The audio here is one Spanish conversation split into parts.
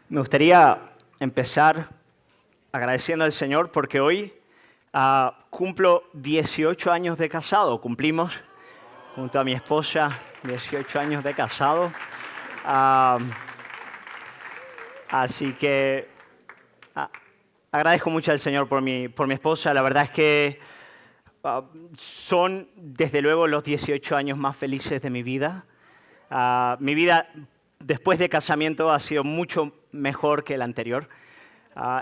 Me gustaría empezar agradeciendo al Señor porque hoy cumplo 18 años de casado. Cumplimos junto a mi esposa 18 años de casado. Así que agradezco mucho al Señor por mi esposa. La verdad es que son desde luego los 18 años más felices de mi vida. Mi vida después de casamiento ha sido mucho mejor que la anterior.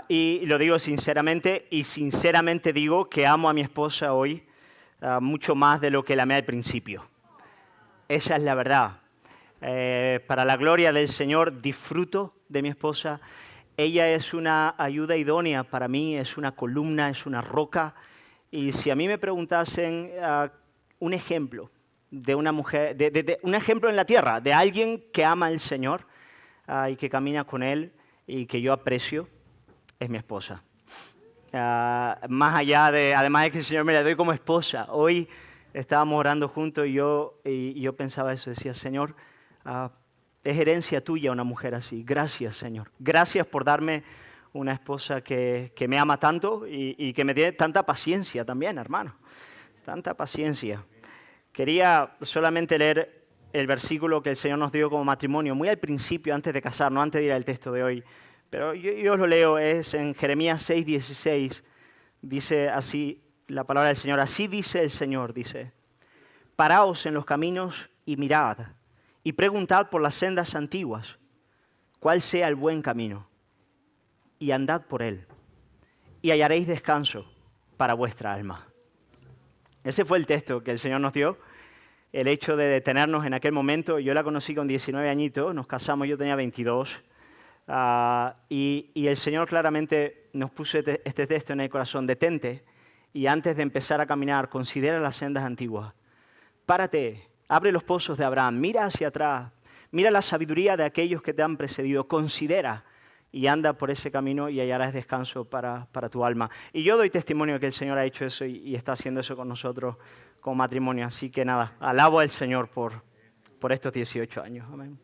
Y lo digo sinceramente, y sinceramente digo que amo a mi esposa hoy mucho más de lo que la amé al principio. Esa es la verdad. Para la gloria del Señor disfruto de mi esposa. Ella es una ayuda idónea para mí, es una columna, es una roca. Y si a mí me preguntasen un ejemplo de una mujer, un ejemplo en la tierra, de alguien que ama al Señor y que camina con Él y que yo aprecio, es mi esposa. Más allá además de que el Señor me la doy como esposa, hoy estábamos orando juntos y yo pensaba eso, decía, Señor, es herencia tuya una mujer así. Gracias, Señor. Gracias por darme una esposa que me ama tanto y que me tiene tanta paciencia también, hermano. Tanta paciencia. Quería solamente leer el versículo que el Señor nos dio como matrimonio, muy al principio, antes de casarnos, antes de ir al texto de hoy. Pero yo os lo leo, es en Jeremías 6:16. Dice así la palabra del Señor. Así dice el Señor, dice, paraos en los caminos y mirad, y preguntad por las sendas antiguas, cuál sea el buen camino, y andad por él, y hallaréis descanso para vuestra alma. Ese fue el texto que el Señor nos dio, el hecho de detenernos en aquel momento. Yo la conocí con 19 añitos, nos casamos, yo tenía 22, y el Señor claramente nos puso este texto en el corazón. Detente, y antes de empezar a caminar, considera las sendas antiguas. Párate, abre los pozos de Abraham, mira hacia atrás, mira la sabiduría de aquellos que te han precedido, considera y anda por ese camino y hallarás descanso para tu alma. Y yo doy testimonio de que el Señor ha hecho eso y está haciendo eso con nosotros como matrimonio. Así que nada, alabo al Señor por estos 18 años. Amén.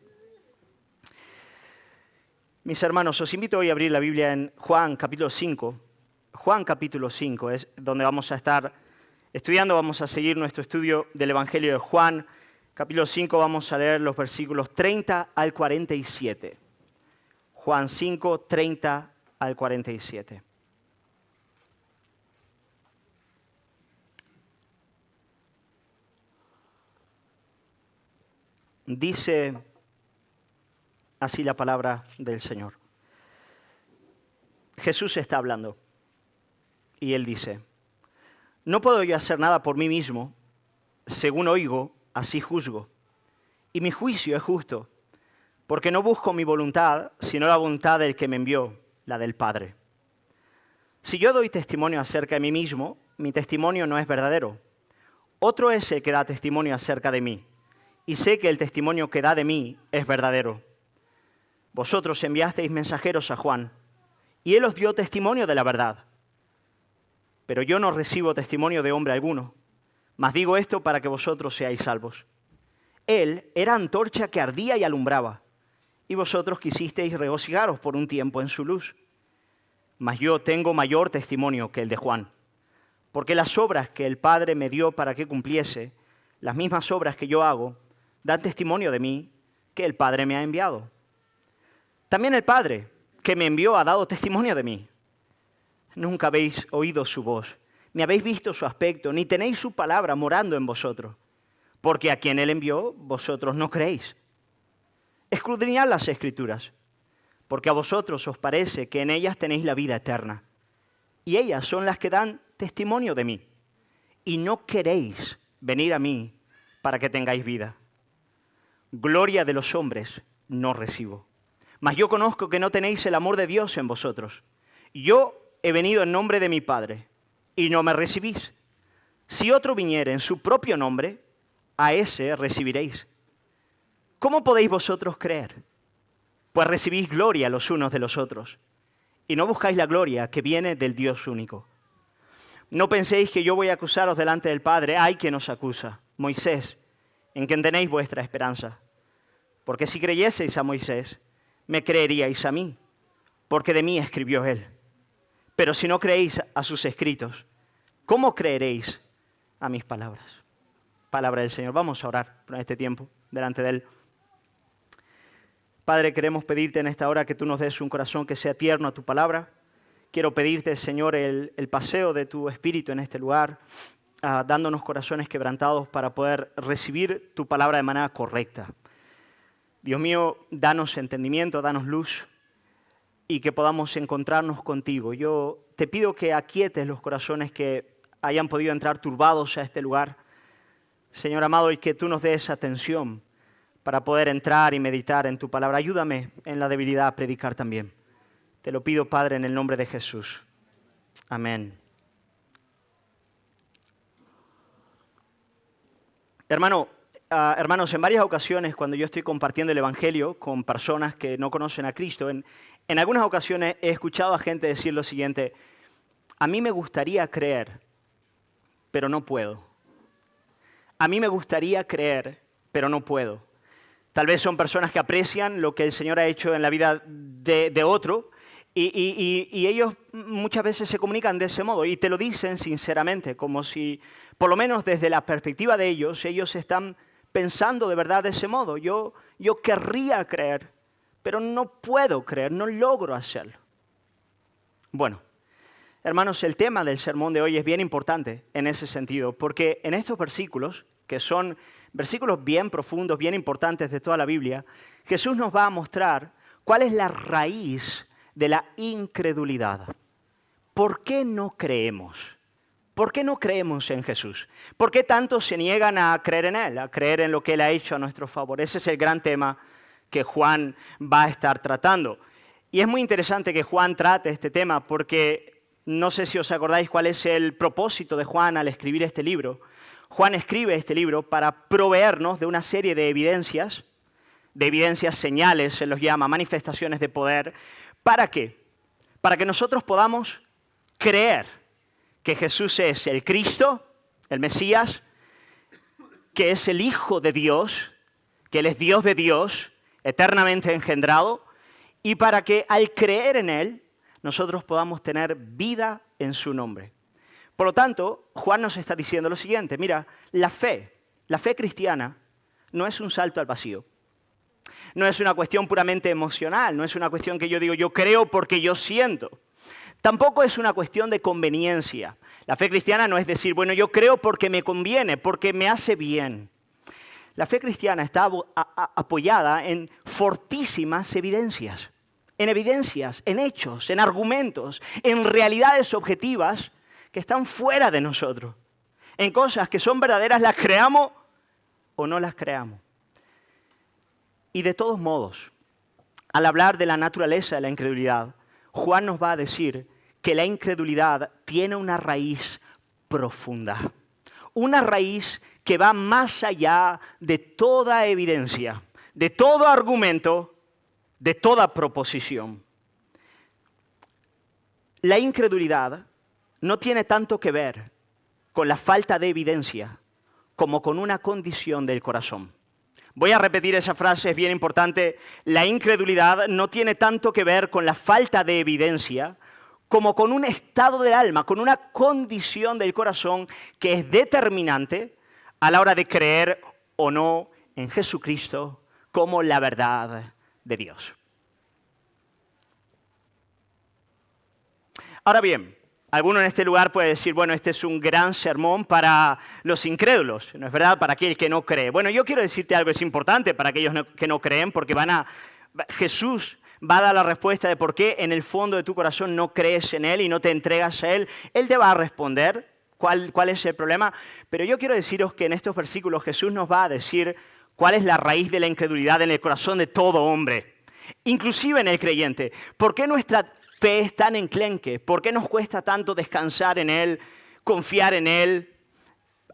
Mis hermanos, os invito hoy a abrir la Biblia en Juan capítulo 5. Juan capítulo 5 es donde vamos a estar estudiando, vamos a seguir nuestro estudio del Evangelio de Juan. Capítulo 5 vamos a leer los versículos 30 al 47. Juan 5, 30 al 47. Dice así la palabra del Señor. Jesús está hablando y Él dice, no puedo yo hacer nada por mí mismo, según oigo, así juzgo. Y mi juicio es justo, porque no busco mi voluntad, sino la voluntad del que me envió, la del Padre. Si yo doy testimonio acerca de mí mismo, mi testimonio no es verdadero. Otro es el que da testimonio acerca de mí, y sé que el testimonio que da de mí es verdadero. Vosotros enviasteis mensajeros a Juan, y él os dio testimonio de la verdad. Pero yo no recibo testimonio de hombre alguno, mas digo esto para que vosotros seáis salvos. Él era antorcha que ardía y alumbraba, y vosotros quisisteis regocijaros por un tiempo en su luz. Mas yo tengo mayor testimonio que el de Juan, porque las obras que el Padre me dio para que cumpliese, las mismas obras que yo hago, dan testimonio de mí que el Padre me ha enviado. También el Padre que me envió ha dado testimonio de mí. Nunca habéis oído su voz, ni habéis visto su aspecto, ni tenéis su palabra morando en vosotros, porque a quien él envió, vosotros no creéis. Escudriñad las Escrituras, porque a vosotros os parece que en ellas tenéis la vida eterna, y ellas son las que dan testimonio de mí, y no queréis venir a mí para que tengáis vida. Gloria de los hombres no recibo, mas yo conozco que no tenéis el amor de Dios en vosotros. Yo he venido en nombre de mi Padre, y no me recibís. Si otro viniere en su propio nombre, a ese recibiréis. ¿Cómo podéis vosotros creer? Pues recibís gloria los unos de los otros, y no buscáis la gloria que viene del Dios único. No penséis que yo voy a acusaros delante del Padre. Hay quien os acusa, Moisés, en quien tenéis vuestra esperanza. Porque si creyeseis a Moisés, me creeríais a mí, porque de mí escribió él. Pero si no creéis a sus escritos, ¿cómo creeréis a mis palabras? Palabra del Señor. Vamos a orar por este tiempo delante de Él. Padre, queremos pedirte en esta hora que tú nos des un corazón que sea tierno a tu palabra. Quiero pedirte, Señor, el paseo de tu Espíritu en este lugar, dándonos corazones quebrantados para poder recibir tu palabra de manera correcta. Dios mío, danos entendimiento, danos luz y que podamos encontrarnos contigo. Yo te pido que aquietes los corazones que hayan podido entrar turbados a este lugar, Señor amado, y que tú nos des atención para poder entrar y meditar en tu palabra. Ayúdame en la debilidad a predicar también. Te lo pido, Padre, en el nombre de Jesús. Amén. Hermanos, en varias ocasiones cuando yo estoy compartiendo el Evangelio con personas que no conocen a Cristo, en algunas ocasiones he escuchado a gente decir lo siguiente: a mí me gustaría creer, pero no puedo. A mí me gustaría creer, pero no puedo. Tal vez son personas que aprecian lo que el Señor ha hecho en la vida de otro y ellos muchas veces se comunican de ese modo y te lo dicen sinceramente, como si, por lo menos desde la perspectiva de ellos están pensando de verdad de ese modo. Yo querría creer, pero no puedo creer, no logro hacerlo. Bueno, hermanos, el tema del sermón de hoy es bien importante en ese sentido, porque en estos versículos, que son versículos bien profundos, bien importantes de toda la Biblia, Jesús nos va a mostrar cuál es la raíz de la incredulidad. ¿Por qué no creemos? ¿Por qué no creemos en Jesús? ¿Por qué tantos se niegan a creer en Él, a creer en lo que Él ha hecho a nuestro favor? Ese es el gran tema que Juan va a estar tratando. Y es muy interesante que Juan trate este tema porque no sé si os acordáis cuál es el propósito de Juan al escribir este libro. Juan escribe este libro para proveernos de una serie de evidencias señales, se los llama, manifestaciones de poder. ¿Para qué? Para que nosotros podamos creer que Jesús es el Cristo, el Mesías, que es el Hijo de Dios, que Él es Dios de Dios, eternamente engendrado, y para que al creer en Él, nosotros podamos tener vida en su nombre. Por lo tanto, Juan nos está diciendo lo siguiente: mira, la fe cristiana no es un salto al vacío. No es una cuestión puramente emocional, no es una cuestión que yo digo yo creo porque yo siento. Tampoco es una cuestión de conveniencia. La fe cristiana no es decir, bueno, yo creo porque me conviene, porque me hace bien. La fe cristiana está apoyada en fortísimas evidencias, en hechos, en argumentos, en realidades objetivas que están fuera de nosotros, en cosas que son verdaderas, las creamos o no las creamos. Y de todos modos, al hablar de la naturaleza de la incredulidad, Juan nos va a decir que la incredulidad tiene una raíz profunda, una raíz que va más allá de toda evidencia, de todo argumento, de toda proposición. La incredulidad no tiene tanto que ver con la falta de evidencia como con una condición del corazón. Voy a repetir esa frase, es bien importante. La incredulidad no tiene tanto que ver con la falta de evidencia como con un estado del alma, con una condición del corazón que es determinante a la hora de creer o no en Jesucristo como la verdad de Dios. Ahora bien, alguno en este lugar puede decir, bueno, este es un gran sermón para los incrédulos, ¿no es verdad? Para aquel que no cree. Bueno, yo quiero decirte algo, es importante para aquellos que no creen, porque Jesús va a dar la respuesta de por qué en el fondo de tu corazón no crees en Él y no te entregas a Él. Él te va a responder cuál es el problema, pero yo quiero deciros que en estos versículos Jesús nos va a decir cuál es la raíz de la incredulidad en el corazón de todo hombre, inclusive en el creyente. ¿Por qué nuestra fe es tan enclenque? ¿Por qué nos cuesta tanto descansar en Él, confiar en Él,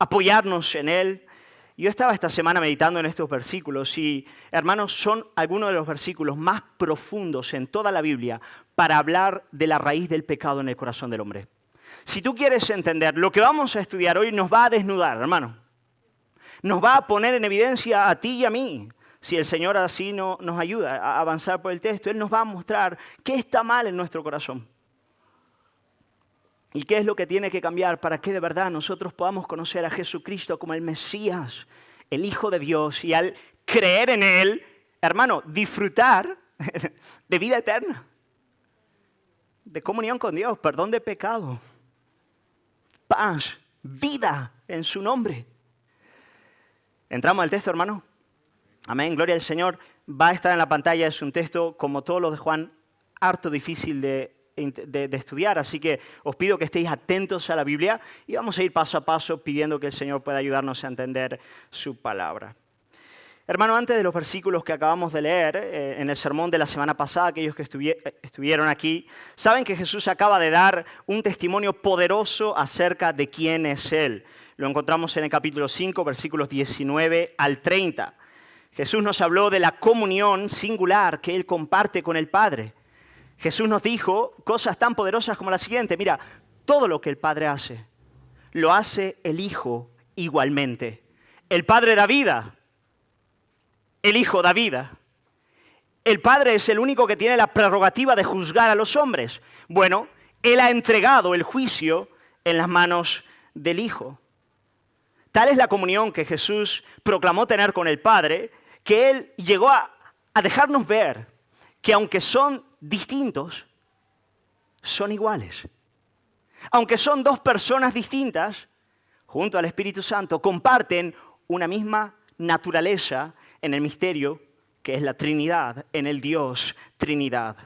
apoyarnos en Él? Yo estaba esta semana meditando en estos versículos y, hermanos, son algunos de los versículos más profundos en toda la Biblia para hablar de la raíz del pecado en el corazón del hombre. Si tú quieres entender, lo que vamos a estudiar hoy nos va a desnudar, hermano. Nos va a poner en evidencia a ti y a mí. Si el Señor así nos ayuda a avanzar por el texto, Él nos va a mostrar qué está mal en nuestro corazón. Y qué es lo que tiene que cambiar para que de verdad nosotros podamos conocer a Jesucristo como el Mesías, el Hijo de Dios. Y al creer en Él, hermano, disfrutar de vida eterna, de comunión con Dios, perdón de pecado, paz, vida en su nombre. ¿Entramos al texto, hermano? Amén, gloria al Señor. Va a estar en la pantalla, es un texto, como todos los de Juan, harto difícil de estudiar, así que os pido que estéis atentos a la Biblia y vamos a ir paso a paso pidiendo que el Señor pueda ayudarnos a entender su palabra. Hermano, antes de los versículos que acabamos de leer en el sermón de la semana pasada, aquellos que estuvieron aquí, saben que Jesús acaba de dar un testimonio poderoso acerca de quién es Él. Lo encontramos en el capítulo 5, versículos 19 al 30. Jesús nos habló de la comunión singular que Él comparte con el Padre. Jesús nos dijo cosas tan poderosas como la siguiente: mira, todo lo que el Padre hace, lo hace el Hijo igualmente. El Padre da vida, el Hijo da vida. El Padre es el único que tiene la prerrogativa de juzgar a los hombres. Bueno, Él ha entregado el juicio en las manos del Hijo. Tal es la comunión que Jesús proclamó tener con el Padre, que Él llegó a dejarnos ver que aunque son distintos, son iguales. Aunque son dos personas distintas, junto al Espíritu Santo, comparten una misma naturaleza en el misterio que es la Trinidad, en el Dios Trinidad.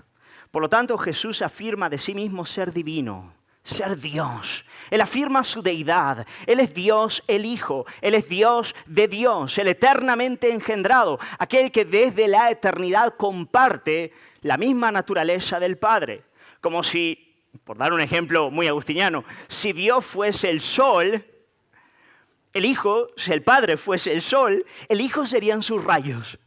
Por lo tanto, Jesús afirma de sí mismo ser divino, ser Dios. Él afirma su deidad. Él es Dios el Hijo. Él es Dios de Dios, el eternamente engendrado, aquel que desde la eternidad comparte la misma naturaleza del Padre. Como si, por dar un ejemplo muy agustiniano, si Dios fuese el sol, el Hijo, si el Padre fuese el sol, el Hijo serían sus rayos.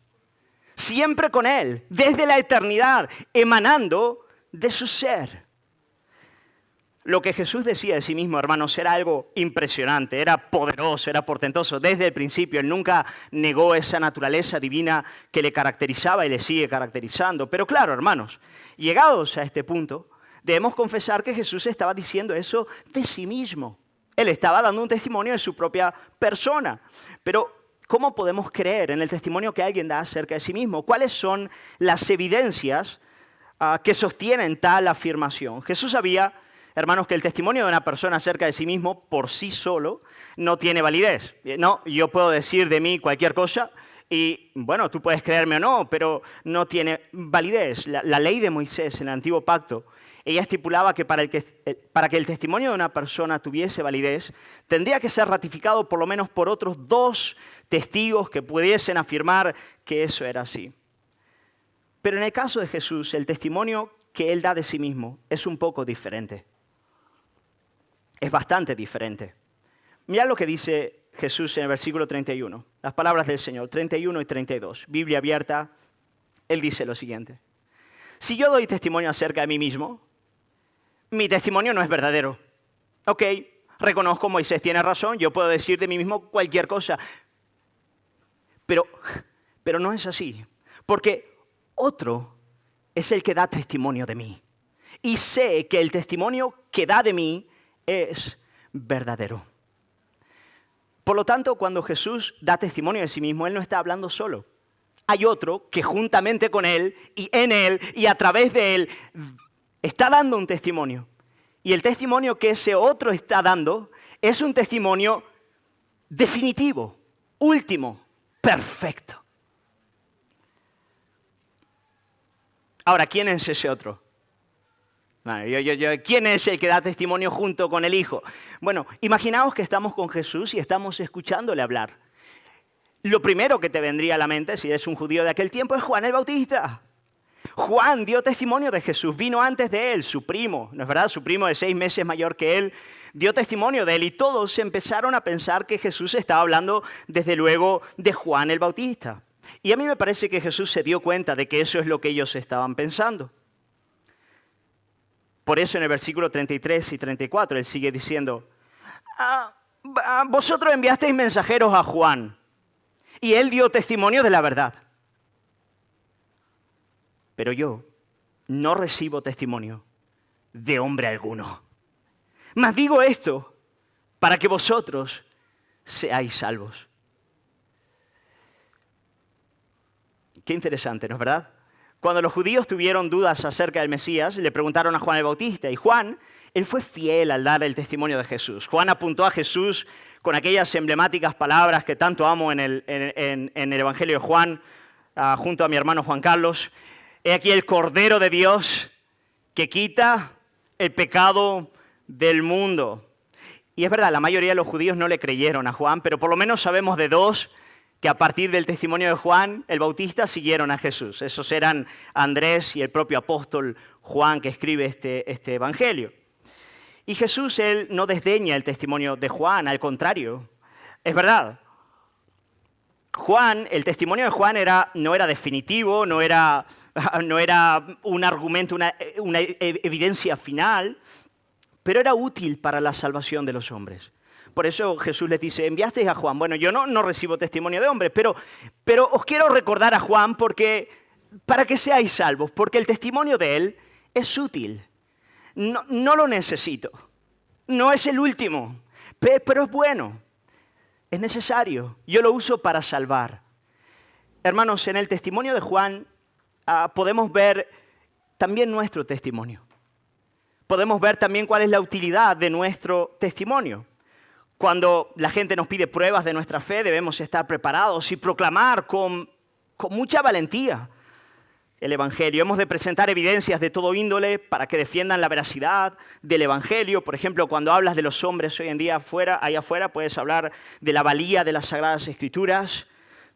Siempre con Él, desde la eternidad, emanando de su ser. Lo que Jesús decía de sí mismo, hermanos, era algo impresionante, era poderoso, era portentoso. Desde el principio, Él nunca negó esa naturaleza divina que le caracterizaba y le sigue caracterizando. Pero claro, hermanos, llegados a este punto, debemos confesar que Jesús estaba diciendo eso de sí mismo. Él estaba dando un testimonio de su propia persona. Pero, ¿cómo podemos creer en el testimonio que alguien da acerca de sí mismo? ¿Cuáles son las evidencias que sostienen tal afirmación? Jesús sabía, hermanos, que el testimonio de una persona acerca de sí mismo por sí solo no tiene validez. No, yo puedo decir de mí cualquier cosa y, bueno, tú puedes creerme o no, pero no tiene validez. La ley de Moisés en el Antiguo Pacto, ella estipulaba que para que el testimonio de una persona tuviese validez, tendría que ser ratificado por lo menos por otros 2 testigos que pudiesen afirmar que eso era así. Pero en el caso de Jesús, el testimonio que Él da de sí mismo es un poco diferente. Es bastante diferente. Mirad lo que dice Jesús en el versículo 31. Las palabras del Señor, 31 y 32. Biblia abierta, Él dice lo siguiente. Si yo doy testimonio acerca de mí mismo, mi testimonio no es verdadero. Ok, reconozco, Moisés tiene razón, yo puedo decir de mí mismo cualquier cosa. Pero no es así. Porque otro es el que da testimonio de mí. Y sé que el testimonio que da de mí es verdadero. Por lo tanto, cuando Jesús da testimonio de sí mismo, Él no está hablando solo. Hay otro que juntamente con Él y en Él y a través de Él está dando un testimonio. Y el testimonio que ese otro está dando es un testimonio definitivo, último, perfecto. Ahora, ¿quién es ese otro? Bueno, ¿quién es el que da testimonio junto con el Hijo? Bueno, imaginaos que estamos con Jesús y estamos escuchándole hablar. Lo primero que te vendría a la mente, si eres un judío de aquel tiempo, es Juan el Bautista. Juan dio testimonio de Jesús, vino antes de él, su primo, ¿no es verdad? Su primo de 6 meses mayor que él, dio testimonio de él y todos empezaron a pensar que Jesús estaba hablando desde luego de Juan el Bautista. Y a mí me parece que Jesús se dio cuenta de que eso es lo que ellos estaban pensando. Por eso en el versículo 33 y 34 él sigue diciendo, vosotros enviasteis mensajeros a Juan y él dio testimonio de la verdad. Pero yo no recibo testimonio de hombre alguno. Mas digo esto para que vosotros seáis salvos. Qué interesante, ¿no es verdad? Cuando los judíos tuvieron dudas acerca del Mesías, le preguntaron a Juan el Bautista. Y Juan, él fue fiel al dar el testimonio de Jesús. Juan apuntó a Jesús con aquellas emblemáticas palabras que tanto amo en el Evangelio de Juan, junto a mi hermano Juan Carlos. He aquí el Cordero de Dios que quita el pecado del mundo. Y es verdad, la mayoría de los judíos no le creyeron a Juan, pero por lo menos sabemos de dos que a partir del testimonio de Juan el Bautista siguieron a Jesús. Esos eran Andrés y el propio apóstol Juan que escribe este Evangelio. Y Jesús, él no desdeña el testimonio de Juan, al contrario. Es verdad, el testimonio de Juan no era definitivo, no era un argumento, una evidencia final, pero era útil para la salvación de los hombres. Por eso Jesús les dice, enviasteis a Juan. Bueno, yo no recibo testimonio de hombres, pero os quiero recordar a Juan para que seáis salvos, porque el testimonio de él es útil. No lo necesito. No es el último, pero es bueno. Es necesario. Yo lo uso para salvar. Hermanos, en el testimonio de Juan podemos ver también nuestro testimonio. Podemos ver también cuál es la utilidad de nuestro testimonio. Cuando la gente nos pide pruebas de nuestra fe, debemos estar preparados y proclamar con mucha valentía el Evangelio. Hemos de presentar evidencias de todo índole para que defiendan la veracidad del Evangelio. Por ejemplo, cuando hablas de los hombres hoy en día allá afuera, puedes hablar de la valía de las Sagradas Escrituras,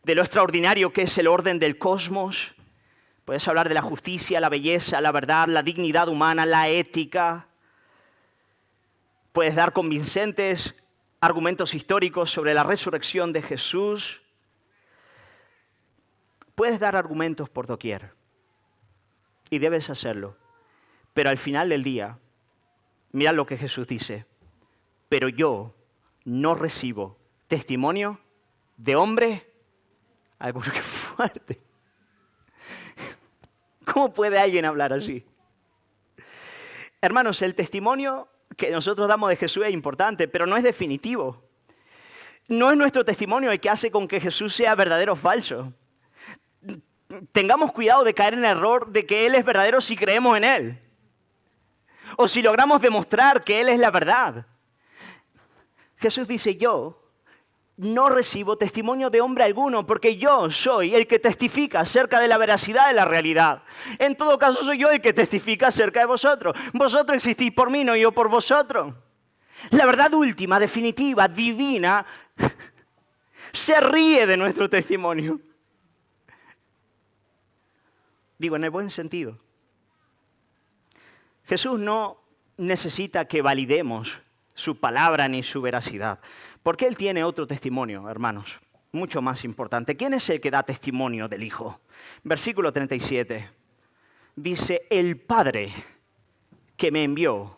de lo extraordinario que es el orden del cosmos. Puedes hablar de la justicia, la belleza, la verdad, la dignidad humana, la ética. Puedes dar convincentes argumentos históricos sobre la resurrección de Jesús. Puedes dar argumentos por doquier. Y debes hacerlo. Pero al final del día, mira lo que Jesús dice. Pero yo no recibo testimonio de hombre alguno. Que fuerte. ¿Cómo puede alguien hablar así? Hermanos, el testimonio que nosotros damos de Jesús es importante, pero no es definitivo. No es nuestro testimonio el que hace con que Jesús sea verdadero o falso. Tengamos cuidado de caer en el error de que Él es verdadero si creemos en Él. O si logramos demostrar que Él es la verdad. Jesús dice, yo no recibo testimonio de hombre alguno, porque yo soy el que testifica acerca de la veracidad de la realidad. En todo caso, soy yo el que testifica acerca de vosotros. Vosotros existís por mí, no yo por vosotros. La verdad última, definitiva, divina, se ríe de nuestro testimonio. Digo, en el buen sentido. Jesús no necesita que validemos su palabra ni su veracidad. Porque Él tiene otro testimonio, hermanos, mucho más importante. ¿Quién es el que da testimonio del Hijo? Versículo 37. Dice, el Padre que me envió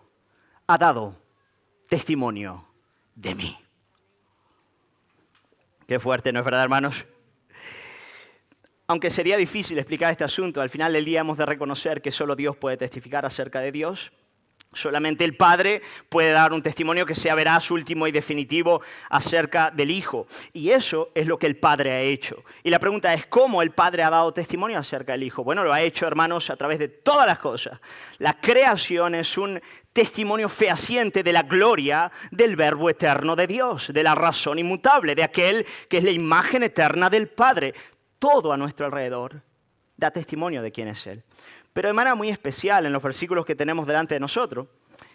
ha dado testimonio de mí. Qué fuerte, ¿no es verdad, hermanos? Aunque sería difícil explicar este asunto, al final del día hemos de reconocer que solo Dios puede testificar acerca de Dios. Solamente el Padre puede dar un testimonio que sea veraz, último y definitivo acerca del Hijo. Y eso es lo que el Padre ha hecho. Y la pregunta es, ¿cómo el Padre ha dado testimonio acerca del Hijo? Bueno, lo ha hecho, hermanos, a través de todas las cosas. La creación es un testimonio fehaciente de la gloria del Verbo eterno de Dios, de la razón inmutable, de aquel que es la imagen eterna del Padre. Todo a nuestro alrededor da testimonio de quién es Él. Pero de manera muy especial, en los versículos que tenemos delante de nosotros,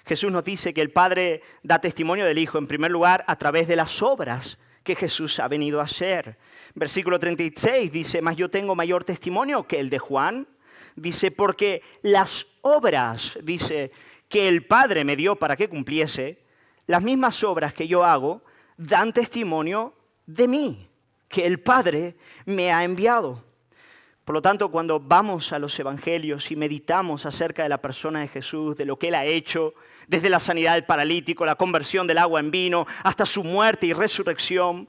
Jesús nos dice que el Padre da testimonio del Hijo, en primer lugar, a través de las obras que Jesús ha venido a hacer. Versículo 36 dice, mas yo tengo mayor testimonio que el de Juan. Dice, porque las obras, dice, que el Padre me dio para que cumpliese, las mismas obras que yo hago, dan testimonio de mí, que el Padre me ha enviado. Por lo tanto, cuando vamos a los evangelios y meditamos acerca de la persona de Jesús, de lo que Él ha hecho, desde la sanidad del paralítico, la conversión del agua en vino, hasta su muerte y resurrección,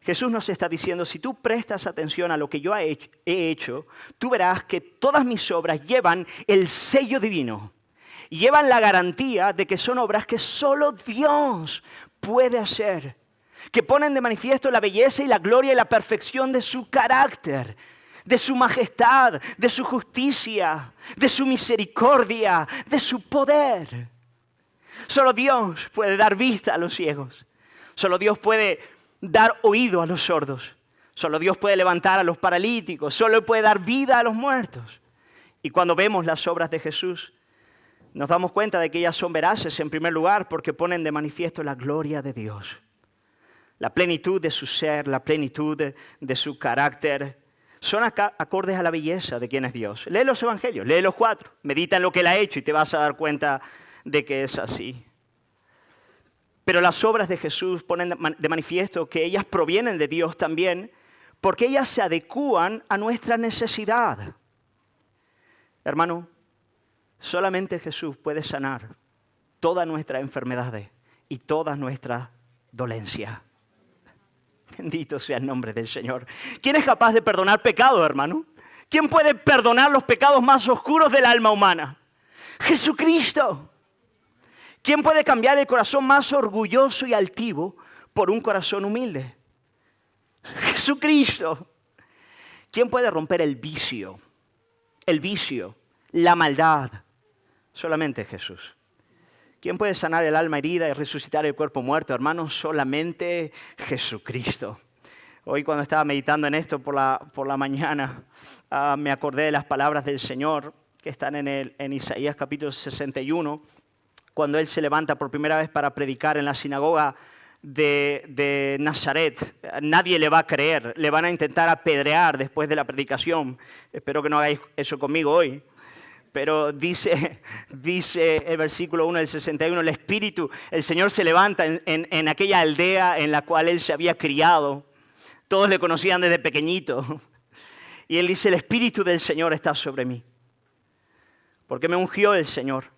Jesús nos está diciendo, si tú prestas atención a lo que yo he hecho, tú verás que todas mis obras llevan el sello divino, llevan la garantía de que son obras que solo Dios puede hacer, que ponen de manifiesto la belleza y la gloria y la perfección de su carácter, de su majestad, de su justicia, de su misericordia, de su poder. Solo Dios puede dar vista a los ciegos. Solo Dios puede dar oído a los sordos. Solo Dios puede levantar a los paralíticos. Solo puede dar vida a los muertos. Y cuando vemos las obras de Jesús, nos damos cuenta de que ellas son veraces en primer lugar porque ponen de manifiesto la gloria de Dios. La plenitud de su ser, la plenitud de su carácter, son acordes a la belleza de quién es Dios. Lee los evangelios, lee los 4, medita en lo que Él ha hecho y te vas a dar cuenta de que es así. Pero las obras de Jesús ponen de manifiesto que ellas provienen de Dios también, porque ellas se adecúan a nuestra necesidad. Hermano, solamente Jesús puede sanar todas nuestras enfermedades y todas nuestras dolencias. Bendito sea el nombre del Señor. ¿Quién es capaz de perdonar pecados, hermano? ¿Quién puede perdonar los pecados más oscuros del alma humana? Jesucristo. ¿Quién puede cambiar el corazón más orgulloso y altivo por un corazón humilde? Jesucristo. ¿Quién puede romper el vicio, la maldad? Solamente Jesús. ¿Quién puede sanar el alma herida y resucitar el cuerpo muerto, hermanos? Solamente Jesucristo. Hoy cuando estaba meditando en esto por la mañana, me acordé de las palabras del Señor que están en Isaías capítulo 61, cuando Él se levanta por primera vez para predicar en la sinagoga de Nazaret. Nadie le va a creer, le van a intentar apedrear después de la predicación. Espero que no hagáis eso conmigo hoy. Pero dice el versículo 1 del 61, el Señor se levanta en aquella aldea en la cual Él se había criado. Todos le conocían desde pequeñito. Y Él dice, el Espíritu del Señor está sobre mí. Porque me ungió el Señor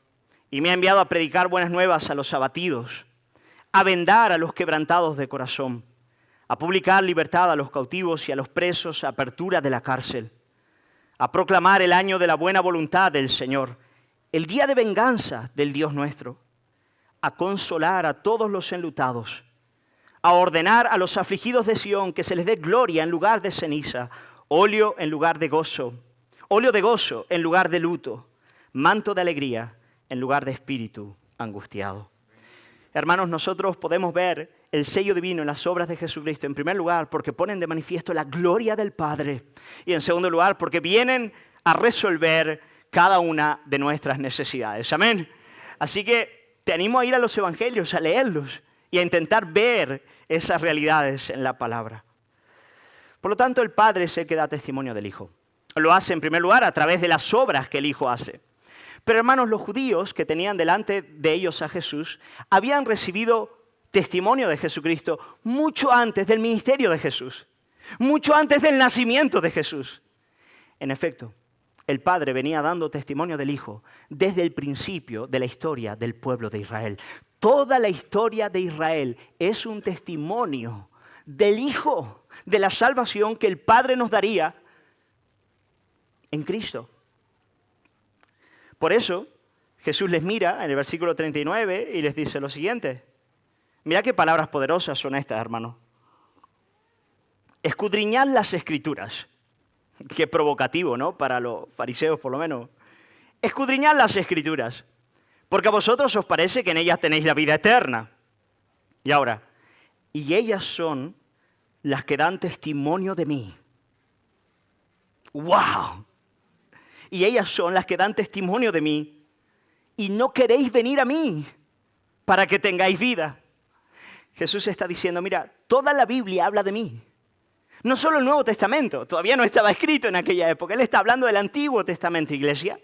y me ha enviado a predicar buenas nuevas a los abatidos, a vendar a los quebrantados de corazón, a publicar libertad a los cautivos y a los presos, apertura de la cárcel, a proclamar el año de la buena voluntad del Señor, el día de venganza del Dios nuestro, a consolar a todos los enlutados, a ordenar a los afligidos de Sión que se les dé gloria en lugar de ceniza, óleo en lugar de gozo en lugar de luto, manto de alegría en lugar de espíritu angustiado. Hermanos, nosotros podemos ver el sello divino en las obras de Jesucristo, en primer lugar, porque ponen de manifiesto la gloria del Padre, y en segundo lugar, porque vienen a resolver cada una de nuestras necesidades. Amén. Así que te animo a ir a los evangelios, a leerlos y a intentar ver esas realidades en la palabra. Por lo tanto, el Padre es el que da testimonio del Hijo. Lo hace en primer lugar a través de las obras que el Hijo hace. Pero hermanos, los judíos que tenían delante de ellos a Jesús habían recibido testimonio de Jesucristo mucho antes del ministerio de Jesús, mucho antes del nacimiento de Jesús. En efecto, el Padre venía dando testimonio del Hijo desde el principio de la historia del pueblo de Israel. Toda la historia de Israel es un testimonio del Hijo, de la salvación que el Padre nos daría en Cristo. Por eso, Jesús les mira en el versículo 39 y les dice lo siguiente. Mira qué palabras poderosas son estas, hermano. Escudriñad las Escrituras. Qué provocativo, ¿no? Para los fariseos, por lo menos. Escudriñad las Escrituras, porque a vosotros os parece que en ellas tenéis la vida eterna. Y ahora, y ellas son las que dan testimonio de mí. ¡Wow! Y ellas son las que dan testimonio de mí. Y no queréis venir a mí para que tengáis vida. Jesús está diciendo, mira, toda la Biblia habla de mí. No solo el Nuevo Testamento, todavía no estaba escrito en aquella época. Él está hablando del Antiguo Testamento, iglesia.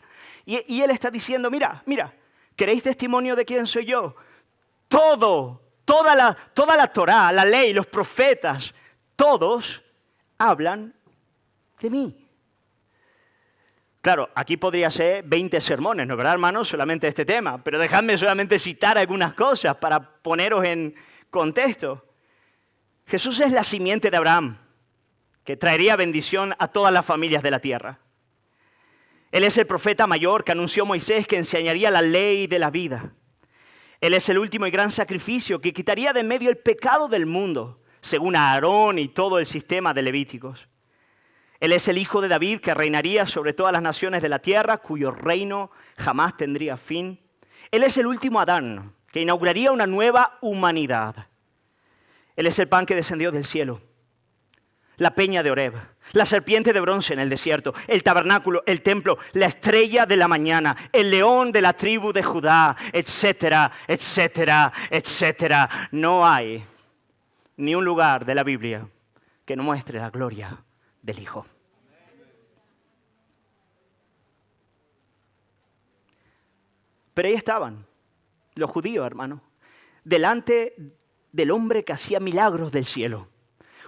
Y Él está diciendo, mira, ¿queréis testimonio de quién soy yo? Toda la Torá, la ley, los profetas, todos hablan de mí. Claro, aquí podría ser 20 sermones, ¿no es verdad, hermanos? Solamente este tema. Pero dejadme solamente citar algunas cosas para poneros en contexto. Jesús es la simiente de Abraham, que traería bendición a todas las familias de la tierra. Él es el profeta mayor que anunció Moisés que enseñaría la ley de la vida. Él es el último y gran sacrificio que quitaría de en medio el pecado del mundo, según Aarón y todo el sistema de Levíticos. Él es el hijo de David que reinaría sobre todas las naciones de la tierra, cuyo reino jamás tendría fin. Él es el último Adán que inauguraría una nueva humanidad. Él es el pan que descendió del cielo, la peña de Horeb, la serpiente de bronce en el desierto, el tabernáculo, el templo, la estrella de la mañana, el león de la tribu de Judá, etcétera, etcétera, etcétera. No hay ni un lugar de la Biblia que no muestre la gloria del Hijo. Pero ahí estaban los judíos, hermano, delante del hombre que hacía milagros del cielo,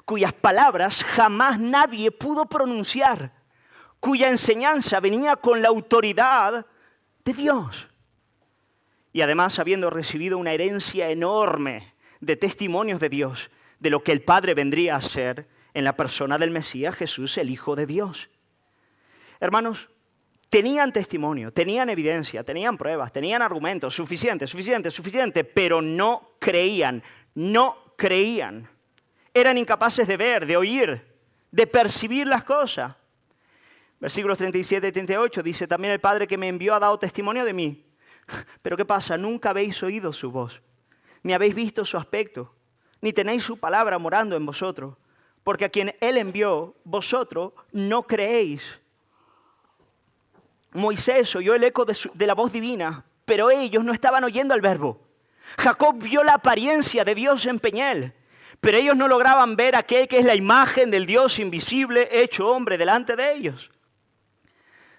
cuyas palabras jamás nadie pudo pronunciar, cuya enseñanza venía con la autoridad de Dios. Y además habiendo recibido una herencia enorme de testimonios de Dios, de lo que el Padre vendría a hacer en la persona del Mesías, Jesús, el Hijo de Dios. Hermanos, tenían testimonio, tenían evidencia, tenían pruebas, tenían argumentos, suficiente, pero no creían. Eran incapaces de ver, de oír, de percibir las cosas. Versículos 37 y 38 dice, también el Padre que me envió ha dado testimonio de mí. Pero ¿qué pasa? Nunca habéis oído su voz, ni habéis visto su aspecto, ni tenéis su palabra morando en vosotros, porque a quien Él envió, vosotros no creéis. Moisés oyó el eco de la voz divina, pero ellos no estaban oyendo al verbo. Jacob vio la apariencia de Dios en Peñel, pero ellos no lograban ver aquel que es la imagen del Dios invisible hecho hombre delante de ellos.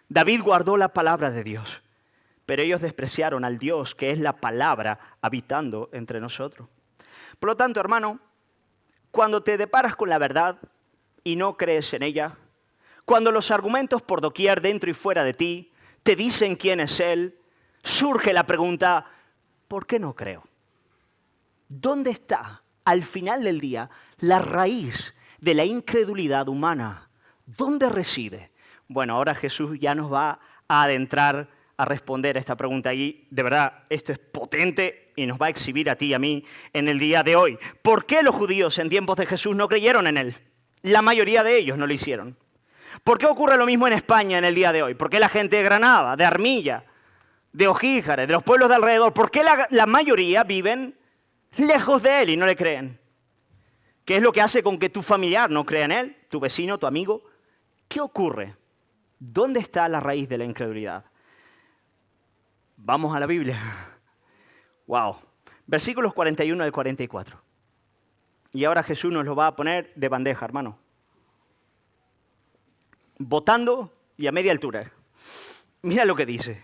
David guardó la palabra de Dios, pero ellos despreciaron al Dios que es la palabra habitando entre nosotros. Por lo tanto, hermano, cuando te deparas con la verdad y no crees en ella, cuando los argumentos por doquier, dentro y fuera de ti, te dicen quién es Él, surge la pregunta, ¿por qué no creo? ¿Dónde está, al final del día, la raíz de la incredulidad humana? ¿Dónde reside? Bueno, ahora Jesús ya nos va a adentrar a responder a esta pregunta y de verdad esto es potente y nos va a exhibir a ti y a mí en el día de hoy. ¿Por qué los judíos en tiempos de Jesús no creyeron en Él? La mayoría de ellos no lo hicieron. ¿Por qué ocurre lo mismo en España en el día de hoy? ¿Por qué la gente de Granada, de Armilla, de Ojíjares, de los pueblos de alrededor, por qué la mayoría viven lejos de Él y no le creen? ¿Qué es lo que hace con que tu familiar no crea en Él, tu vecino, tu amigo? ¿Qué ocurre? ¿Dónde está la raíz de la incredulidad? Vamos a la Biblia. Wow. Versículos 41 al 44. Y ahora Jesús nos lo va a poner de bandeja, hermano. Botando y a media altura. Mira lo que dice.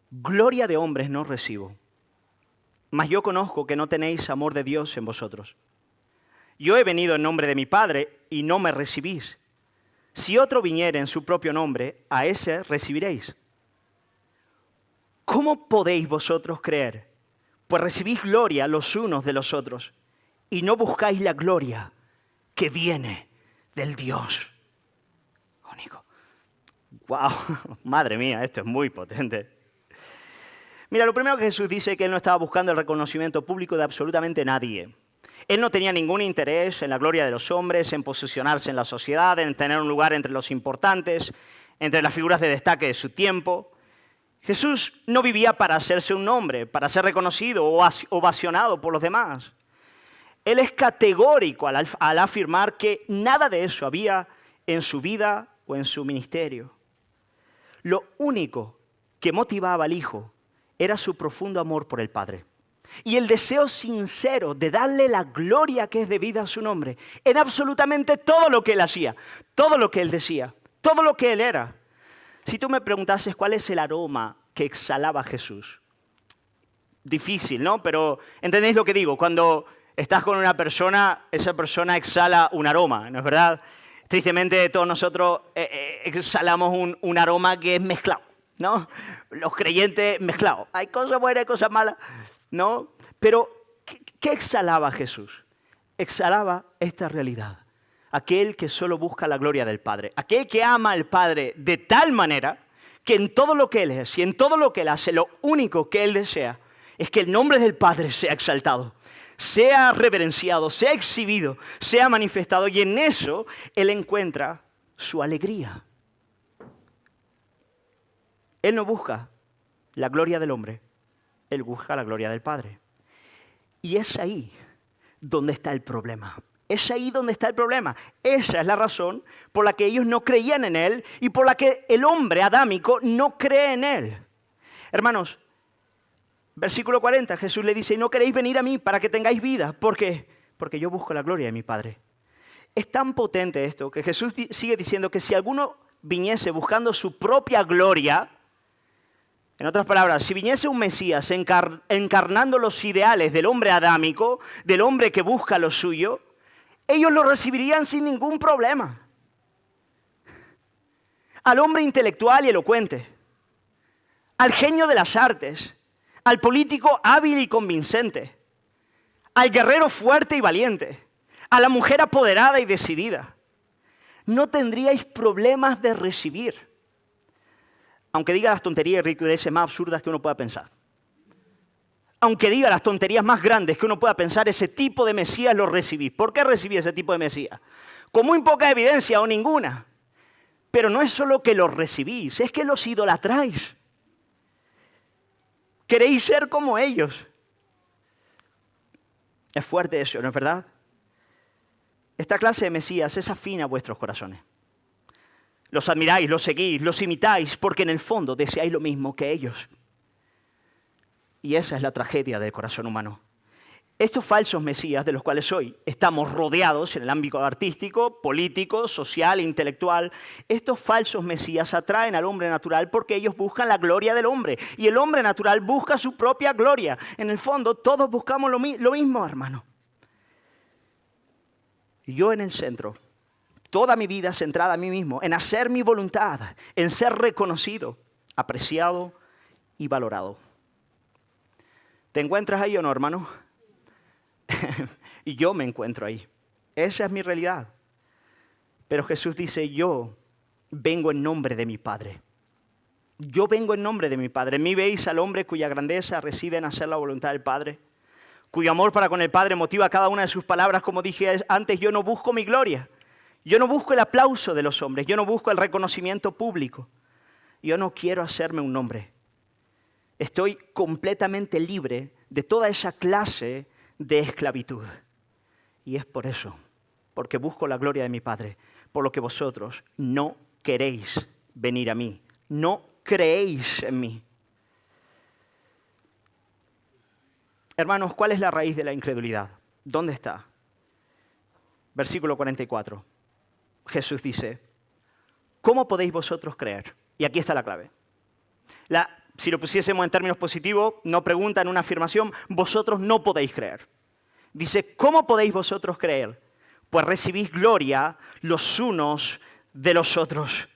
Gloria de hombres no recibo, mas yo conozco que no tenéis amor de Dios en vosotros. Yo he venido en nombre de mi Padre y no me recibís. Si otro viniere en su propio nombre, a ese recibiréis. ¿Cómo podéis vosotros creer? Pues recibís gloria los unos de los otros y no buscáis la gloria que viene del Dios único. ¡Wow! Madre mía, esto es muy potente. Mira, lo primero que Jesús dice es que Él no estaba buscando el reconocimiento público de absolutamente nadie. Él no tenía ningún interés en la gloria de los hombres, en posicionarse en la sociedad, en tener un lugar entre los importantes, entre las figuras de destaque de su tiempo. Jesús no vivía para hacerse un nombre, para ser reconocido o ovacionado por los demás. Él es categórico al afirmar que nada de eso había en su vida o en su ministerio. Lo único que motivaba al Hijo era su profundo amor por el Padre y el deseo sincero de darle la gloria que es debida a su nombre en absolutamente todo lo que Él hacía, todo lo que Él decía, todo lo que Él era. Si tú me preguntases cuál es el aroma que exhalaba Jesús, difícil, ¿no? Pero ¿entendéis lo que digo? Cuando estás con una persona, esa persona exhala un aroma, ¿no es verdad? Tristemente todos nosotros exhalamos un aroma que es mezclado, ¿no? Los creyentes mezclados. Hay cosas buenas y cosas malas, ¿no? Pero, ¿qué exhalaba Jesús? Exhalaba esta realidad. Aquel que solo busca la gloria del Padre. Aquel que ama al Padre de tal manera que en todo lo que Él es y en todo lo que Él hace, lo único que Él desea es que el nombre del Padre sea exaltado, sea reverenciado, sea exhibido, sea manifestado. Y en eso Él encuentra su alegría. Él no busca la gloria del hombre, Él busca la gloria del Padre. Y es ahí donde está el problema. Es ahí donde está el problema. Esa es la razón por la que ellos no creían en Él y por la que el hombre adámico no cree en Él. Hermanos, versículo 40, Jesús le dice, no queréis venir a mí para que tengáis vida. ¿Por qué? Porque yo busco la gloria de mi Padre. Es tan potente esto que Jesús sigue diciendo que si alguno viniese buscando su propia gloria, en otras palabras, si viniese un Mesías encarnando los ideales del hombre adámico, del hombre que busca lo suyo, ellos lo recibirían sin ningún problema. Al hombre intelectual y elocuente, al genio de las artes, al político hábil y convincente, al guerrero fuerte y valiente, a la mujer apoderada y decidida, no tendríais problemas de recibir. Aunque diga las tonterías y ridiculeces más absurdas que uno pueda pensar. Aunque diga las tonterías más grandes que uno pueda pensar, ese tipo de Mesías lo recibís. ¿Por qué recibí ese tipo de Mesías? Con muy poca evidencia o ninguna. Pero no es solo que los recibís, es que los idolatráis. Queréis ser como ellos. Es fuerte eso, ¿no es verdad? Esta clase de Mesías es afín a vuestros corazones. Los admiráis, los seguís, los imitáis, porque en el fondo deseáis lo mismo que ellos. Y esa es la tragedia del corazón humano. Estos falsos mesías de los cuales hoy estamos rodeados en el ámbito artístico, político, social e intelectual, estos falsos mesías atraen al hombre natural porque ellos buscan la gloria del hombre. Y el hombre natural busca su propia gloria. En el fondo todos buscamos lo mismo, hermano. Y yo en el centro, toda mi vida centrada en mí mismo, en hacer mi voluntad, en ser reconocido, apreciado y valorado. ¿Te encuentras ahí o no, hermano? Y yo me encuentro ahí. Esa es mi realidad. Pero Jesús dice, yo vengo en nombre de mi Padre. Yo vengo en nombre de mi Padre. ¿En mí veis al hombre cuya grandeza reside en hacer la voluntad del Padre? Cuyo amor para con el Padre motiva cada una de sus palabras. Como dije antes, yo no busco mi gloria. Yo no busco el aplauso de los hombres. Yo no busco el reconocimiento público. Yo no quiero hacerme un nombre. Estoy completamente libre de toda esa clase de esclavitud. Y es por eso, porque busco la gloria de mi Padre, por lo que vosotros no queréis venir a mí, no creéis en mí. Hermanos, ¿cuál es la raíz de la incredulidad? ¿Dónde está? Versículo 44. Jesús dice, ¿cómo podéis vosotros creer? Y aquí está la clave. Si lo pusiésemos en términos positivos, no pregunta en una afirmación, vosotros no podéis creer. Dice, ¿cómo podéis vosotros creer? Pues recibís gloria los unos de los otros.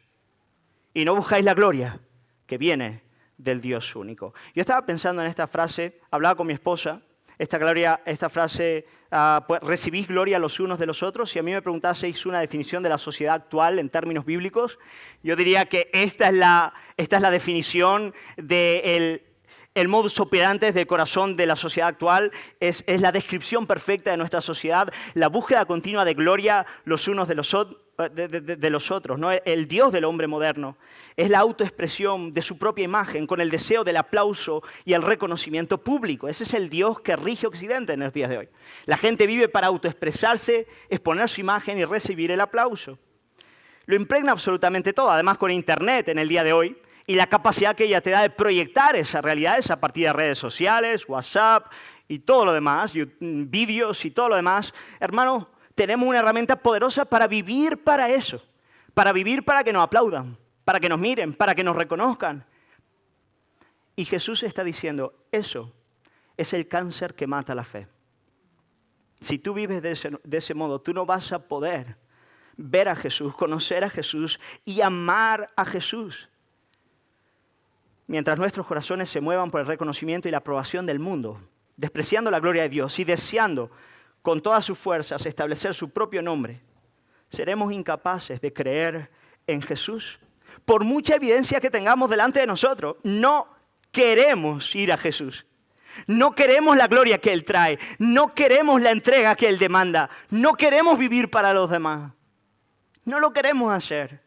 Y no buscáis la gloria que viene del Dios único. Yo estaba pensando en esta frase, hablaba con mi esposa, esta frase, pues, recibís gloria los unos de los otros. Si a mí me preguntaseis una definición de la sociedad actual en términos bíblicos, yo diría que esta es la definición del modus operandi del corazón de la sociedad actual. Es la descripción perfecta de nuestra sociedad, la búsqueda continua de gloria los unos de los otros, ¿no? El Dios del hombre moderno es la autoexpresión de su propia imagen con el deseo del aplauso y el reconocimiento público. Ese es el Dios que rige Occidente en los días de hoy. La gente vive para autoexpresarse, exponer su imagen y recibir el aplauso. Lo impregna absolutamente todo, además con Internet en el día de hoy y la capacidad que ella te da de proyectar esas realidades a partir de redes sociales, WhatsApp y todo lo demás, vídeos y todo lo demás. Hermano, tenemos una herramienta poderosa para vivir para eso, para vivir para que nos aplaudan, para que nos miren, para que nos reconozcan. Y Jesús está diciendo, eso es el cáncer que mata la fe. Si tú vives de ese modo, tú no vas a poder ver a Jesús, conocer a Jesús y amar a Jesús. Mientras nuestros corazones se muevan por el reconocimiento y la aprobación del mundo, despreciando la gloria de Dios y deseando con todas sus fuerzas establecer su propio nombre, seremos incapaces de creer en Jesús. Por mucha evidencia que tengamos delante de nosotros, no queremos ir a Jesús. No queremos la gloria que Él trae. No queremos la entrega que Él demanda. No queremos vivir para los demás. No lo queremos hacer.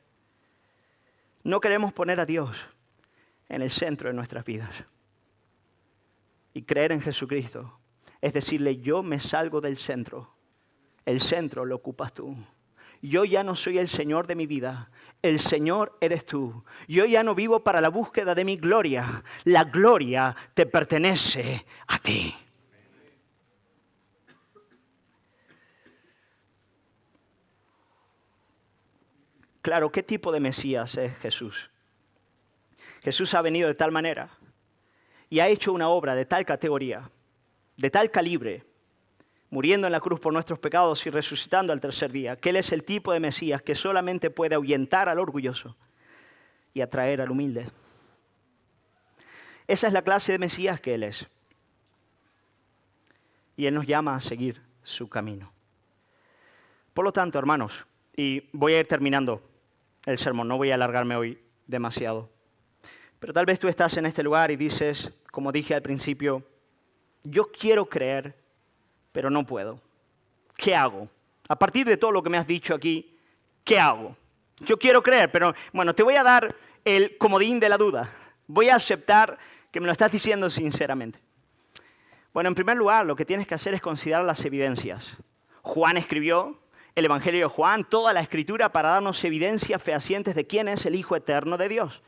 No queremos poner a Dios en el centro de nuestras vidas. Y creer en Jesucristo es decirle, yo me salgo del centro. El centro lo ocupas tú. Yo ya no soy el Señor de mi vida. El Señor eres tú. Yo ya no vivo para la búsqueda de mi gloria. La gloria te pertenece a ti. Claro, ¿qué tipo de Mesías es Jesús? Jesús ha venido de tal manera y ha hecho una obra de tal categoría, de tal calibre, muriendo en la cruz por nuestros pecados y resucitando al tercer día, que Él es el tipo de Mesías que solamente puede ahuyentar al orgulloso y atraer al humilde. Esa es la clase de Mesías que Él es. Y Él nos llama a seguir su camino. Por lo tanto, hermanos, y voy a ir terminando el sermón, no voy a alargarme hoy demasiado. Pero tal vez tú estás en este lugar y dices, como dije al principio, yo quiero creer, pero no puedo. ¿Qué hago? A partir de todo lo que me has dicho aquí, ¿qué hago? Yo quiero creer, pero bueno, te voy a dar el comodín de la duda. Voy a aceptar que me lo estás diciendo sinceramente. Bueno, en primer lugar, lo que tienes que hacer es considerar las evidencias. Juan escribió el Evangelio de Juan, toda la Escritura, para darnos evidencias fehacientes de quién es el Hijo eterno de Dios.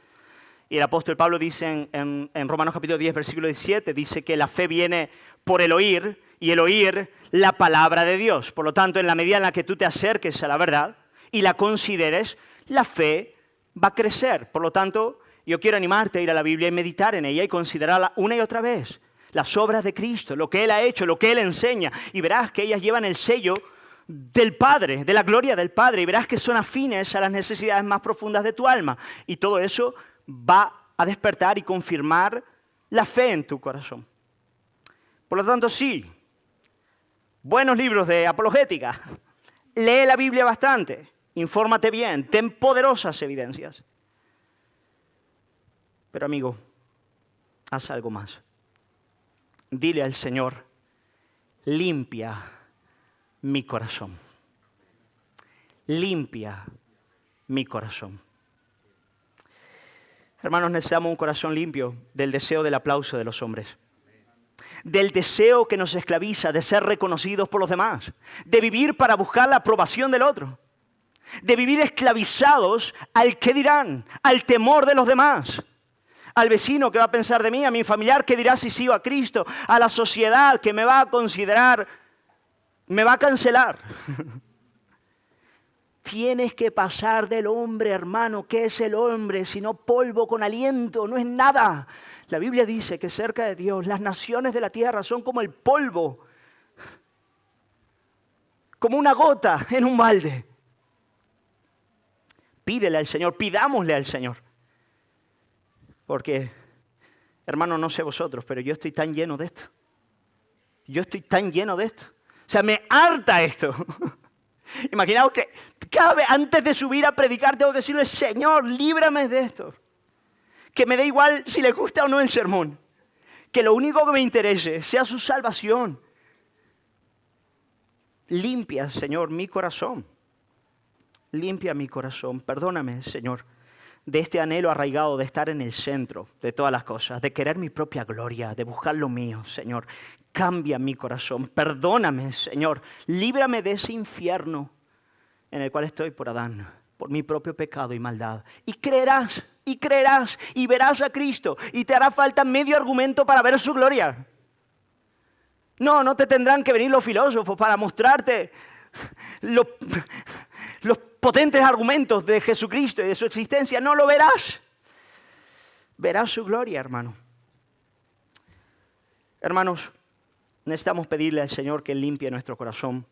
Y el apóstol Pablo dice en Romanos capítulo 10, versículo 17, dice que la fe viene por el oír, y el oír la palabra de Dios. Por lo tanto, en la medida en la que tú te acerques a la verdad y la consideres, la fe va a crecer. Por lo tanto, yo quiero animarte a ir a la Biblia y meditar en ella y considerarla una y otra vez. Las obras de Cristo, lo que Él ha hecho, lo que Él enseña. Y verás que ellas llevan el sello del Padre, de la gloria del Padre. Y verás que son afines a las necesidades más profundas de tu alma. Y todo eso va a despertar y confirmar la fe en tu corazón. Por lo tanto, sí, buenos libros de apologética, lee la Biblia bastante, infórmate bien, ten poderosas evidencias. Pero amigo, haz algo más. Dile al Señor, limpia mi corazón. Limpia mi corazón. Hermanos, necesitamos un corazón limpio del deseo del aplauso de los hombres. Del deseo que nos esclaviza de ser reconocidos por los demás. De vivir para buscar la aprobación del otro. De vivir esclavizados al qué dirán, al temor de los demás. Al vecino que va a pensar de mí, a mi familiar que dirá si sigo a Cristo, a la sociedad que me va a considerar, me va a cancelar. Tienes que pasar del hombre, hermano. ¿Qué es el hombre? Sino polvo con aliento, no es nada. La Biblia dice que cerca de Dios las naciones de la tierra son como el polvo, como una gota en un balde. Pídele al Señor, pidámosle al Señor. Porque, hermano, no sé vosotros, pero yo estoy tan lleno de esto. Yo estoy tan lleno de esto. O sea, me harta esto. Imaginaos que cada vez antes de subir a predicar tengo que decirle, Señor, líbrame de esto. Que me dé igual si le gusta o no el sermón. Que lo único que me interese sea su salvación. Limpia, Señor, mi corazón. Limpia mi corazón. Perdóname, Señor, de este anhelo arraigado de estar en el centro de todas las cosas, de querer mi propia gloria, de buscar lo mío, Señor. Cambia mi corazón. Perdóname, Señor. Líbrame de ese infierno en el cual estoy por Adán, por mi propio pecado y maldad. Y creerás, y verás a Cristo, y te hará falta medio argumento para ver su gloria. No te tendrán que venir los filósofos para mostrarte los potentes argumentos de Jesucristo y de su existencia. No lo verás. Verás su gloria, hermano. Hermanos, necesitamos pedirle al Señor que limpie nuestro corazón.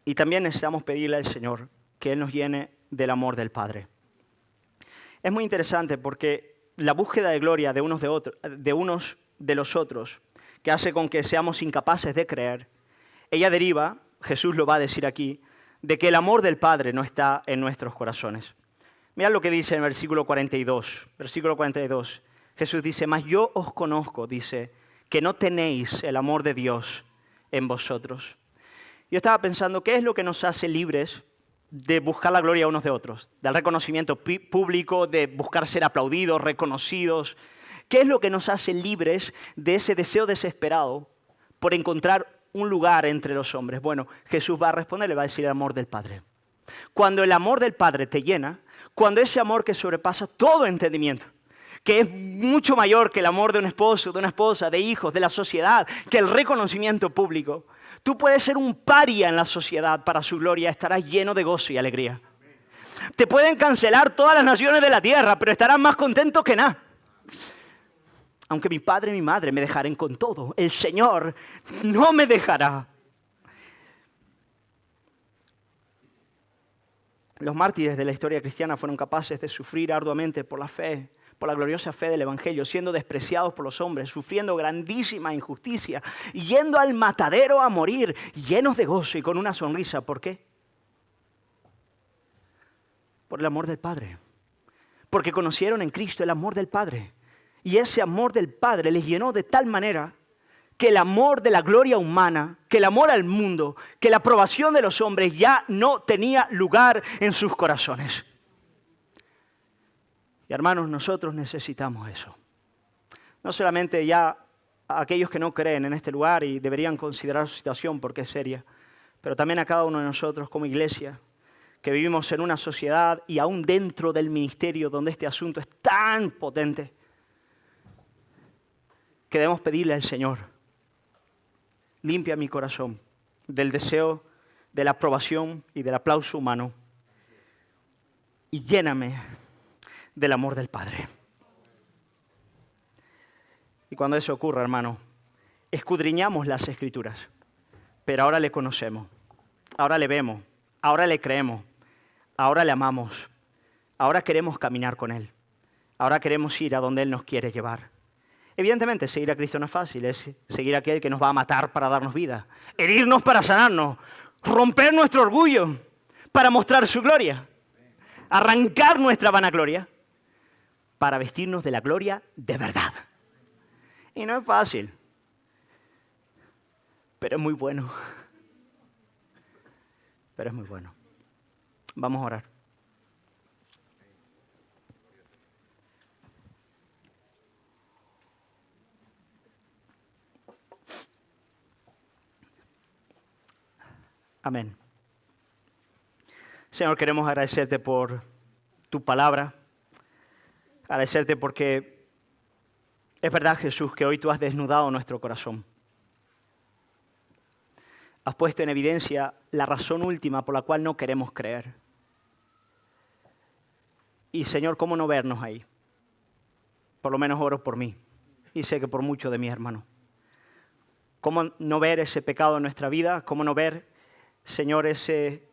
Y también necesitamos pedirle al Señor que Él nos llene del amor del Padre. Es muy interesante porque la búsqueda de gloria de unos de los otros, que hace con que seamos incapaces de creer, ella deriva, Jesús lo va a decir aquí, de que el amor del Padre no está en nuestros corazones. Mirad lo que dice en el versículo 42. Versículo 42. Jesús dice, mas yo os conozco, dice, que no tenéis el amor de Dios en vosotros. Yo estaba pensando, ¿qué es lo que nos hace libres de buscar la gloria unos de otros? Del reconocimiento público, de buscar ser aplaudidos, reconocidos. ¿Qué es lo que nos hace libres de ese deseo desesperado por encontrar un lugar entre los hombres? Bueno, Jesús va a responder, le va a decir el amor del Padre. Cuando el amor del Padre te llena, cuando ese amor que sobrepasa todo entendimiento, que es mucho mayor que el amor de un esposo, de una esposa, de hijos, de la sociedad, que el reconocimiento público, tú puedes ser un paria en la sociedad para su gloria, estarás lleno de gozo y alegría. Te pueden cancelar todas las naciones de la tierra, pero estarás más contento que nada. Aunque mi padre y mi madre me dejaren con todo, el Señor no me dejará. Los mártires de la historia cristiana fueron capaces de sufrir arduamente por la fe, por la gloriosa fe del Evangelio, siendo despreciados por los hombres, sufriendo grandísima injusticia, yendo al matadero a morir, llenos de gozo y con una sonrisa. ¿Por qué? Por el amor del Padre. Porque conocieron en Cristo el amor del Padre. Y ese amor del Padre les llenó de tal manera que el amor de la gloria humana, que el amor al mundo, que la aprobación de los hombres ya no tenía lugar en sus corazones. Y hermanos, nosotros necesitamos eso. No solamente ya a aquellos que no creen en este lugar y deberían considerar su situación porque es seria, pero también a cada uno de nosotros como iglesia, que vivimos en una sociedad y aún dentro del ministerio donde este asunto es tan potente, que debemos pedirle al Señor, limpia mi corazón del deseo de la aprobación y del aplauso humano y lléname del amor del Padre. Y cuando eso ocurra, hermano, escudriñamos las Escrituras, pero ahora le conocemos, ahora le vemos, ahora le creemos, ahora le amamos, ahora queremos caminar con Él, ahora queremos ir a donde Él nos quiere llevar. Evidentemente, seguir a Cristo no es fácil, es seguir a aquel que nos va a matar para darnos vida, herirnos para sanarnos, romper nuestro orgullo para mostrar su gloria, arrancar nuestra vanagloria para vestirnos de la gloria de verdad. Y no es fácil, pero es muy bueno. Pero es muy bueno. Vamos a orar. Amén. Señor, queremos agradecerte por tu palabra. Agradecerte porque es verdad, Jesús, que hoy tú has desnudado nuestro corazón. Has puesto en evidencia la razón última por la cual no queremos creer. Y Señor, ¿cómo no vernos ahí? Por lo menos oro por mí. Y sé que por muchos de mis hermanos. ¿Cómo no ver ese pecado en nuestra vida? ¿Cómo no ver, Señor, ese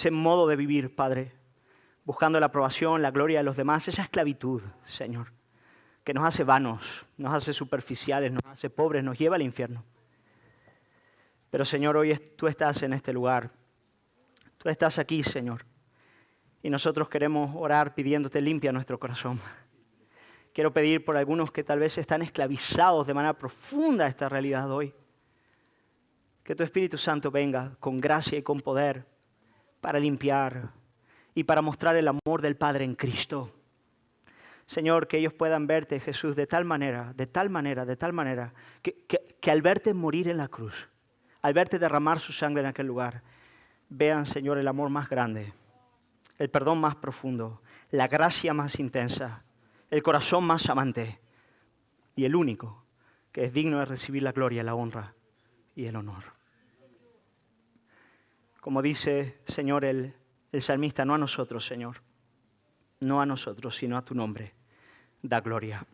modo de vivir, Padre? Buscando la aprobación, la gloria de los demás. Esa esclavitud, Señor, que nos hace vanos, nos hace superficiales, nos hace pobres, nos lleva al infierno. Pero, Señor, hoy tú estás en este lugar. Tú estás aquí, Señor. Y nosotros queremos orar pidiéndote limpia nuestro corazón. Quiero pedir por algunos que tal vez están esclavizados de manera profunda a esta realidad hoy. Que tu Espíritu Santo venga con gracia y con poder para limpiar y para mostrar el amor del Padre en Cristo. Señor, que ellos puedan verte, Jesús, de tal manera, que al verte morir en la cruz, al verte derramar su sangre en aquel lugar, vean, Señor, el amor más grande, el perdón más profundo, la gracia más intensa, el corazón más amante y el único que es digno de recibir la gloria, la honra y el honor. Como dice, Señor, el salmista, no a nosotros, Señor, no a nosotros, sino a tu nombre, da gloria.